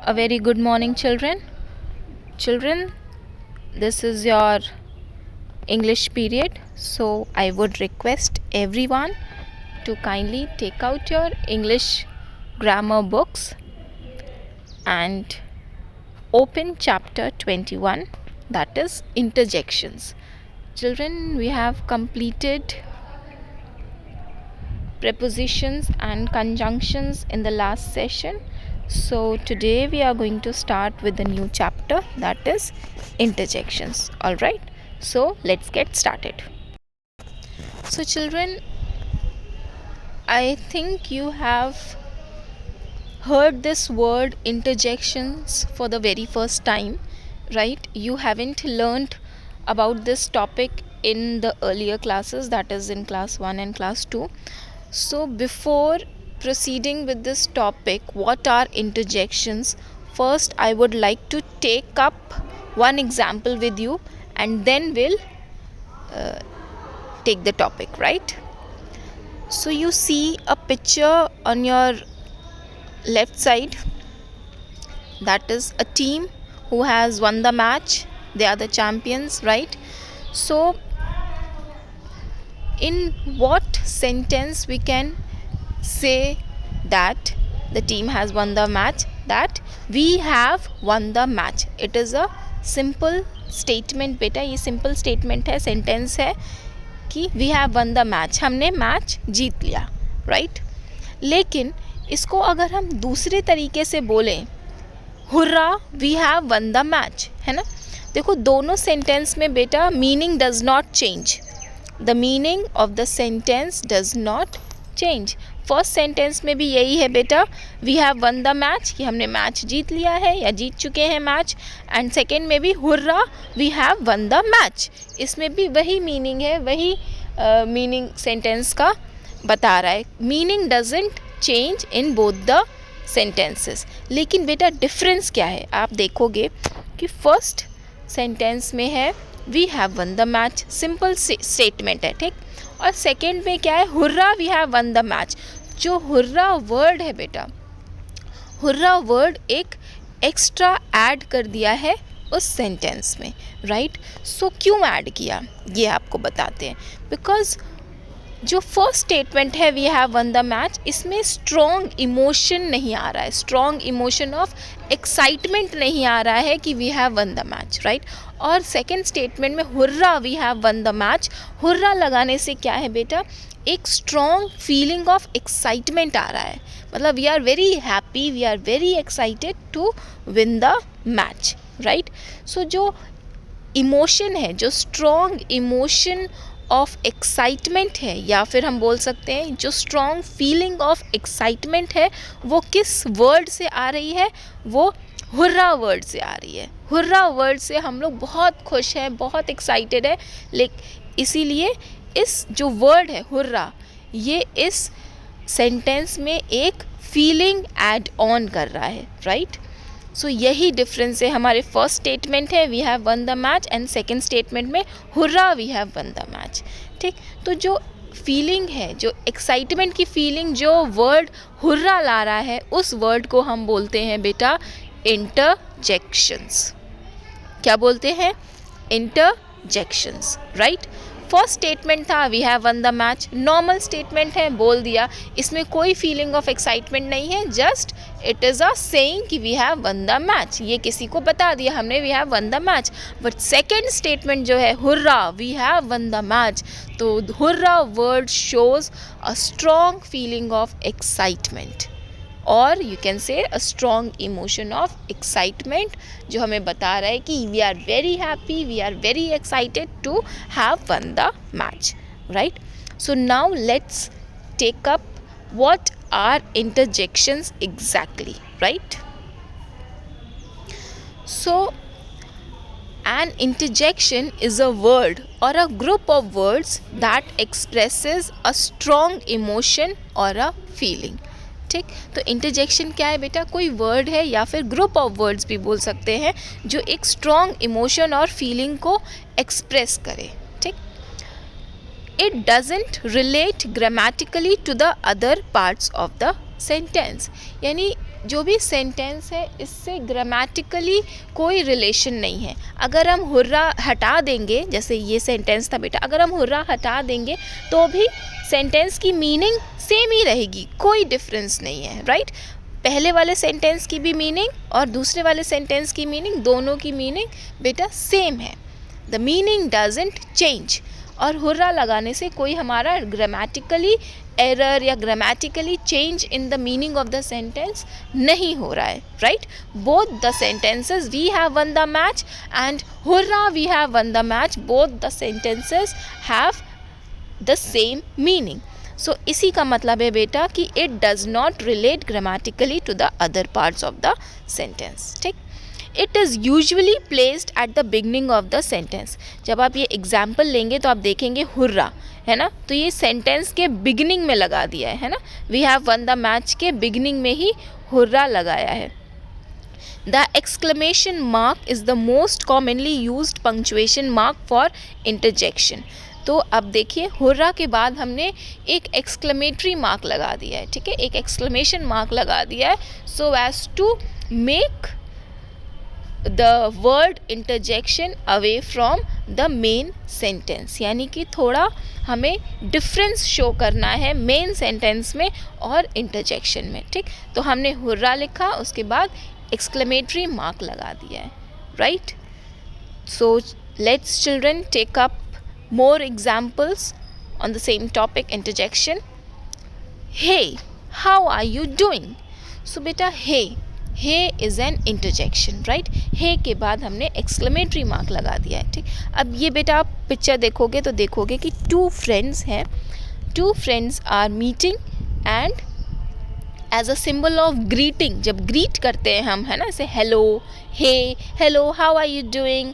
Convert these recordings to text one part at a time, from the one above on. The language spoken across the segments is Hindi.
A very good morning, children. Children, this is your English period, so I would request everyone to kindly take out your English grammar books and open chapter 21, that is interjections. Children, we have completed prepositions and conjunctions in the last session. So today we are going to start with the new chapter, that is interjections. Alright, so let's get started. So children, I think you have heard this word interjections for the very first time, right? You haven't learned about this topic in the earlier classes, that is in class 1 and class 2. So before proceeding with this topic, what are interjections? First, I would like to take up one example with you and then we'll take the topic, right? So you see a picture on your left side, that is a team who has won the match. They are the champions, right? So in what sentence we can say that the team has won the match? That we have won the match. It is a simple statement बेटा, ये simple statement है, sentence है कि we have won the match, हमने मैच जीत लिया, right? लेकिन इसको अगर हम दूसरे तरीके से बोलें, hurrah we have won the match, है ना? देखो दोनों सेंटेंस में बेटा meaning does not change. The meaning of the sentence does not change. First sentence में भी यही है बेटा, we have won the match, कि हमने मैच जीत लिया है या जीत चुके हैं मैच. एंड सेकेंड में भी hurrah we have won the match, इसमें भी वही मीनिंग है, वही मीनिंग सेंटेंस का बता रहा है. Meaning doesn't change in both the sentences. लेकिन बेटा डिफरेंस क्या है? आप देखोगे कि फर्स्ट सेंटेंस में है we have won the match, simple statement है, ठीक. और सेकेंड में क्या है? Hurrah we have won the match. जो हुर्रा वर्ड है बेटा, हुर्रा वर्ड एक एक्स्ट्रा ऐड कर दिया है उस सेंटेंस में, राइट? सो क्यों ऐड किया ये आपको बताते हैं. बिकॉज जो फर्स्ट स्टेटमेंट है we have won the match, इसमें स्ट्रॉन्ग इमोशन नहीं आ रहा है, स्ट्रॉन्ग इमोशन ऑफ एक्साइटमेंट नहीं आ रहा है कि we have won the match, right. और सेकेंड स्टेटमेंट में hurrah we have won the match, hurrah लगाने से क्या है बेटा, एक स्ट्रॉन्ग फीलिंग ऑफ एक्साइटमेंट आ रहा है. मतलब we are very happy, we are very excited to win the match, right. So जो इमोशन है, जो स्ट्रॉन्ग इमोशन ऑफ एक्साइटमेंट है, या फिर हम बोल सकते हैं जो स्ट्रॉन्ग फीलिंग ऑफ एक्साइटमेंट है, वो किस वर्ड से आ रही है? वो हुर्रा वर्ड से आ रही है. हुर्रा वर्ड से हम लोग बहुत खुश हैं, बहुत एक्साइटेड है. इसीलिए इस जो वर्ड है हुर्रा, ये इस सेंटेंस में एक फीलिंग ऐड ऑन कर रहा है, राइट. सो यही डिफरेंस है. हमारे फर्स्ट स्टेटमेंट है we have won the match and second statement में hurrah we have won the match, ठीक. तो जो फीलिंग है, जो एक्साइटमेंट की फीलिंग जो वर्ड हुर्रा ला रहा है, उस वर्ड को हम बोलते हैं बेटा इंटरजेक्शंस. क्या बोलते हैं? Interjections, right. फर्स्ट स्टेटमेंट था we have won the match, normal statement है, बोल दिया, इसमें कोई फीलिंग ऑफ एक्साइटमेंट नहीं है, just it is a saying कि we have won the match, ये किसी को बता दिया हमने we have won the match. But second statement जो है hurrah we have won the match, तो hurrah word shows a strong feeling of excitement, और you can say a strong emotion of excitement, जो हमें बता रहा है कि we are very happy, we are very excited to have won the match, right. So now let's take up what are interjections exactly, right? So an interjection is a word or a group of words that expresses a strong emotion or a feeling, ठीक. तो इंटरजेक्शन क्या है बेटा? कोई वर्ड है या फिर ग्रुप ऑफ वर्ड्स भी बोल सकते हैं, जो एक स्ट्रॉन्ग इमोशन और फीलिंग को एक्सप्रेस करे, ठीक. It doesn't relate grammatically to the other parts of the sentence, यानी जो भी सेंटेंस है इससे ग्रामेटिकली कोई रिलेशन नहीं है. अगर हम हुर्रा हटा देंगे, जैसे ये सेंटेंस था बेटा, अगर हम हुर्रा हटा देंगे तो भी सेंटेंस की मीनिंग सेम ही रहेगी, कोई डिफरेंस नहीं है, राइट. पहले वाले सेंटेंस की भी मीनिंग और दूसरे वाले सेंटेंस की मीनिंग, दोनों की मीनिंग बेटा सेम है. The meaning doesn't change. और हुर्रा लगाने से कोई हमारा ग्रामेटिकली एरर या grammatically change in the meaning of the sentence नहीं हो रहा है, right. Both the sentences we have won the match and hurrah we have won the match. Both the sentences have the same meaning. So इसी का मतलब है बेटा कि it does not relate grammatically to the other parts of the sentence. ठीक. It is usually placed at the beginning of the sentence. जब आप ये एग्जाम्पल लेंगे तो आप देखेंगे हुर्रा है ना, तो ये सेंटेंस के बिगनिंग में लगा दिया है ना. We have won the match के बिगनिंग में ही हुर्रा लगाया है. The exclamation mark is the most commonly used punctuation mark for interjection. तो अब देखिए हुर्रा के बाद हमने एक एक्सक्लेमेटरी मार्क लगा दिया है, ठीक है, एक एक्सक्लेमेशन मार्क लगा दिया है, so as to make the word interjection away from the main sentence. यानी कि थोड़ा हमें डिफरेंस शो करना है मेन सेंटेंस में और इंटरजेक्शन में. ठीक. तो हमने हुर्रा लिखा, उसके बाद एक्सक्लेमेटरी मार्क लगा दिया है, right. So let's children take up more examples on the same topic, interjection. Hey, how are you doing? So beta hey is an interjection, right. hey के बाद हमने exclamatory mark लगा दिया है. ठीक. अब ये बेटा आप पिक्चर देखोगे तो देखोगे कि two friends हैं, two friends are meeting and as a symbol of greeting, जब greet करते हैं हम, है ना, ऐसे hello, hey, hello, how are you doing,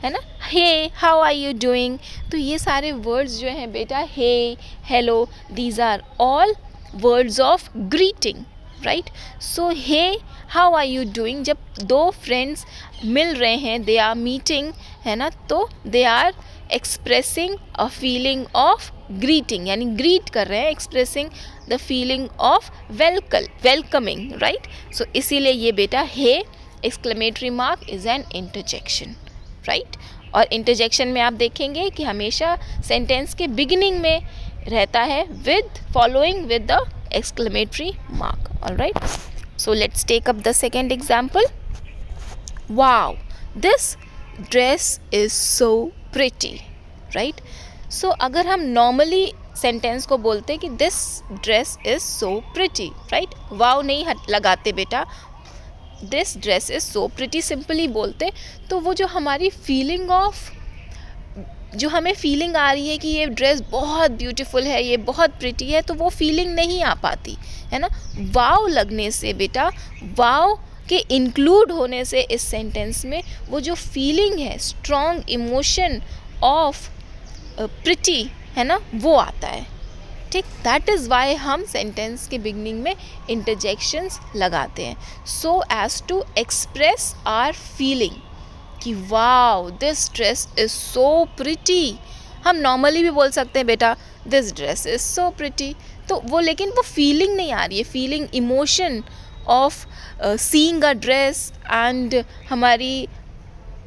है ना, hey how are you doing. तो ये सारे वर्ड्स जो हैं बेटा, hey, hello, these are all words of greeting, right. So hey how are you doing, जब दो फ्रेंड्स मिल रहे हैं, दे आर मीटिंग, है ना, तो they are expressing a feeling of greeting, यानी ग्रीट कर रहे हैं, expressing the feeling of welcoming, right. So इसीलिए ये बेटा hey exclamatory mark is an interjection, right. और इंटरजेक्शन में आप देखेंगे कि हमेशा सेंटेंस के बिगिनिंग में रहता है following with the exclamatory mark. Alright. So let's take up the second example. Wow, this dress is so pretty, right. So अगर हम नॉर्मली सेंटेंस को बोलते कि this dress is so pretty, right, wow नहीं लगाते बेटा, this dress is so pretty simply बोलते, तो वो जो हमारी फीलिंग ऑफ, जो हमें फीलिंग आ रही है कि ये ड्रेस बहुत ब्यूटीफुल है, ये बहुत प्रिटी है, तो वो फीलिंग नहीं आ पाती, है ना. वाव लगने से बेटा, वाव के इंक्लूड होने से इस सेंटेंस में वो जो फीलिंग है, स्ट्रॉन्ग इमोशन ऑफ प्रिटी, है ना, वो आता है. ठीक. दैट इज़ वाई हम सेंटेंस के बिगनिंग में इंटरजेक्शंस लगाते हैं, so as to express our feeling कि wow this dress is so pretty. हम नॉर्मली भी बोल सकते हैं बेटा this dress is so pretty, तो वो लेकिन वो फीलिंग नहीं आ रही है, feeling emotion of seeing a dress and हमारी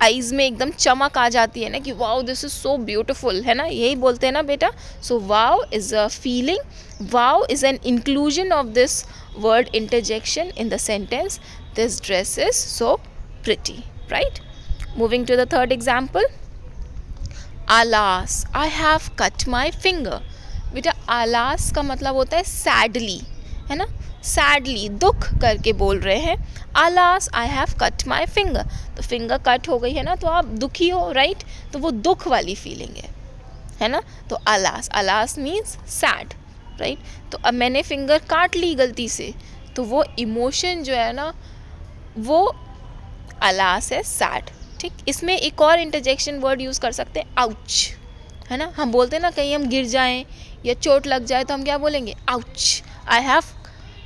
आइज़ में एकदम चमक आ जाती है ना कि wow this is so beautiful, है ना, यही बोलते हैं ना बेटा. So wow is a feeling, wow is an inclusion of this word interjection in the sentence this dress is so pretty, right. Moving to the third example. Alas, I have cut my finger. बेटा आलास का मतलब होता है सैडली, है ना, सैडली दुख करके बोल रहे हैं. आलास I have cut my finger, तो फिंगर कट हो गई है ना, तो आप दुखी हो, राइट, तो वो दुख वाली फीलिंग है ना. तो आलास, आलास मीन्स सैड, राइट. तो अब मैंने फिंगर काट ली गलती से, तो वो इमोशन जो है ना वो आलास है, सैड. ठीक. इसमें एक और इंटरजेक्शन वर्ड यूज़ कर सकते हैं, आउच, है ना. हम बोलते हैं ना कहीं हम गिर जाएं या चोट लग जाए तो हम क्या बोलेंगे, ouch, I have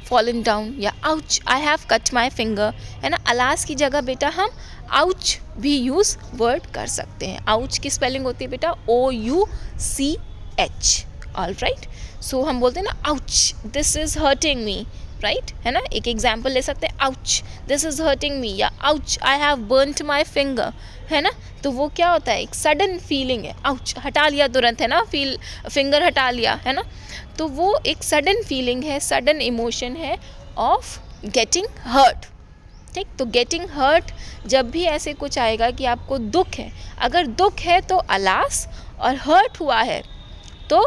fallen down, या ouch I have cut my finger, है ना. अलास की जगह बेटा हम आउच भी यूज़ वर्ड कर सकते हैं. आउच की स्पेलिंग होती है बेटा OUCH. All right. सो हम बोलते हैं ना ouch this is hurting me, right, है ना. एक एग्जाम्पल ले सकते हैं, ouch this is hurting me, या ouch I have burnt my finger, है ना. तो वो क्या होता है, एक सडन फीलिंग है, आउच हटा लिया तुरंत, है ना, फिंगर हटा लिया, है ना. तो वो एक सडन फीलिंग है, सडन इमोशन है ऑफ गेटिंग हर्ट. ठीक, तो गेटिंग हर्ट जब भी ऐसे कुछ आएगा कि आपको दुख है, अगर दुख है तो अलास, और हर्ट हुआ है तो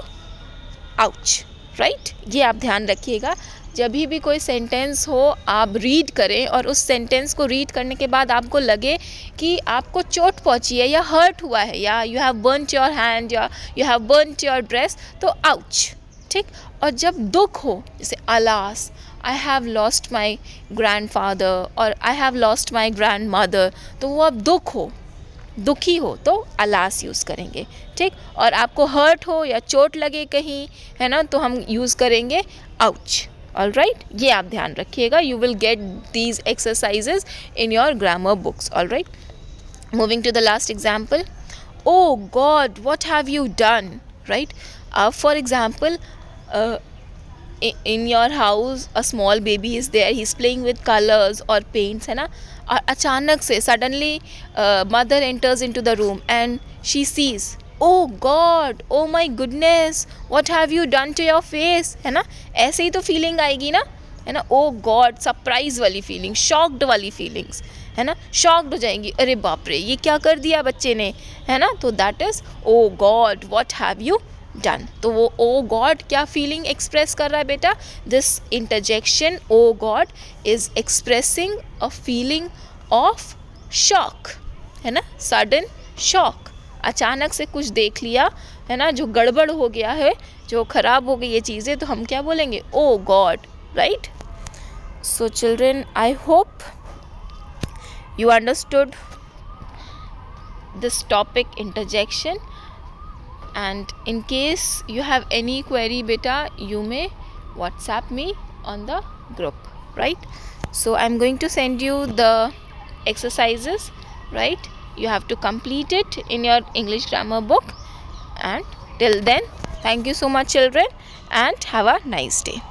आउच. राइट, ये आप ध्यान रखिएगा. जब भी कोई सेंटेंस हो आप रीड करें, और उस सेंटेंस को रीड करने के बाद आपको लगे कि आपको चोट पहुंची है या हर्ट हुआ है, या you have burnt your hand, या you have burnt your dress, तो आउच. ठीक, और जब दुख हो, जैसे alas, I have lost my grandfather, और I have lost my grandmother, तो वो अब दुख हो, दुखी हो तो अलास यूज़ करेंगे. ठीक, और आपको हर्ट हो या चोट लगे कहीं, है ना, तो हम यूज़ करेंगे आउच. ऑल राइट, ये आप ध्यान रखिएगा. You will get these exercises in your grammar books. All right, moving to the last example. Oh god what have you done. Right, for example, in your house a small baby is there, he's playing with colors or paints, है ना. और अचानक से suddenly mother enters into the room and she sees, oh God, oh my goodness, what have you done to your face, है ना. ऐसे ही तो फीलिंग आएगी ना, है ना. oh God, सरप्राइज वाली फीलिंग, शॉक्ड वाली फीलिंग्स, है ना, शॉक्ड हो जाएंगी, अरे बाप रे ये क्या कर दिया बच्चे ने, है ना. तो that is oh god what have you done. तो वो ओ गॉड क्या फीलिंग एक्सप्रेस कर रहा है बेटा, this interjection oh god is expressing a feeling of shock, है ना, सडन शॉक. अचानक से कुछ देख लिया, है ना, जो गड़बड़ हो गया है, जो खराब हो गई ये चीज़ें, तो हम क्या बोलेंगे, oh God. Right, so children, I hope you understood this topic interjection, and in case you have any query beta, you may WhatsApp me on the group. Right, so I'm going to send you the exercises. Right, you have to complete it in your English grammar book, and till then, thank you so much children, and have a nice day.